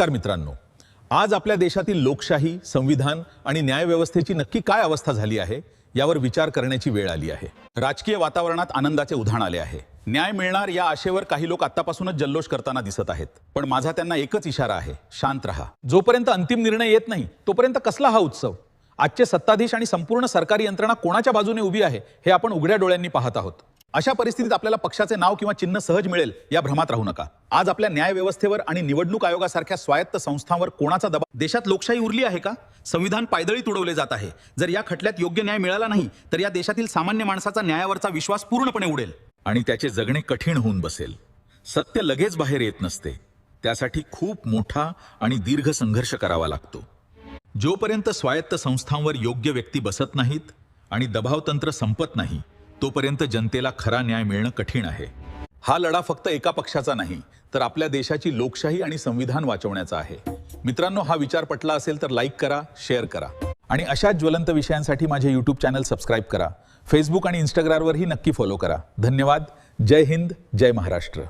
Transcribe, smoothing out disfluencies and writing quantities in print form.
नमस्कार मित्रांनो, आज आपल्या देशातील लोकशाही, संविधान आणि न्यायव्यवस्थेची नक्की काय अवस्था झाली आहे यावर विचार करण्याची वेळ आली आहे। राजकीय वातावरणात आनंदाचे उधाण आले आहे। न्याय मिळणार या आशेवर काही लोक आतापासूनच जल्लोष करताना दिसत आहेत, पण माझा त्यांना एकच इशारा आहे, शांत रहा। जोपर्यंत अंतिम निर्णय येत नाही तोपर्यंत कसला हा उत्सव? आजचे सत्ताधीश आणि संपूर्ण सरकारी यंत्रणा कोणाच्या बाजूने उभी आहे हे आपण उघड्या डोळ्यांनी पाहत आहोत। अशा परिस्थितीत आपल्याला पक्षाचे नाव किंवा चिन्ह सहज मिळेल या भ्रमात राहू नका। आज आपल्या न्यायव्यवस्थेवर आणि निवडणूक आयोगासारख्या स्वायत्त संस्थांवर कोणाचा दबाव? देशात लोकशाही उरली आहे का? संविधान पायदळी तुडवले जात आहे। जर या खटल्यात योग्य न्याय मिळाला नाही तर या देशातील सामान्य माणसाचा न्यायावरचा विश्वास पूर्णपणे उडेल आणि त्याचे जगणे कठीण होऊन बसेल। सत्य लगेच बाहेर येत नसते, त्यासाठी खूप मोठा आणि दीर्घ संघर्ष करावा लागतो। जोपर्यंत स्वायत्त संस्थांवर योग्य व्यक्ती बसत नाहीत आणि दबावतंत्र संपत नाही तोपर्यंत जनतेला खरा न्याय मिळणं कठीण आहे। हा लढा फक्त एका पक्षाचा नाही तर आपल्या देशाची लोकशाही आणि संविधान वाचवण्याचा आहे। मित्रांनो, हा विचार पटला असेल तर लाईक करा, शेअर करा आणि अशाच ज्वलंत विषयांसाठी माझे यूट्यूब चॅनल सबस्क्राईब करा। फेसबुक आणि इंस्टाग्रामवरही नक्की फॉलो करा। धन्यवाद। जय हिंद, जय महाराष्ट्र।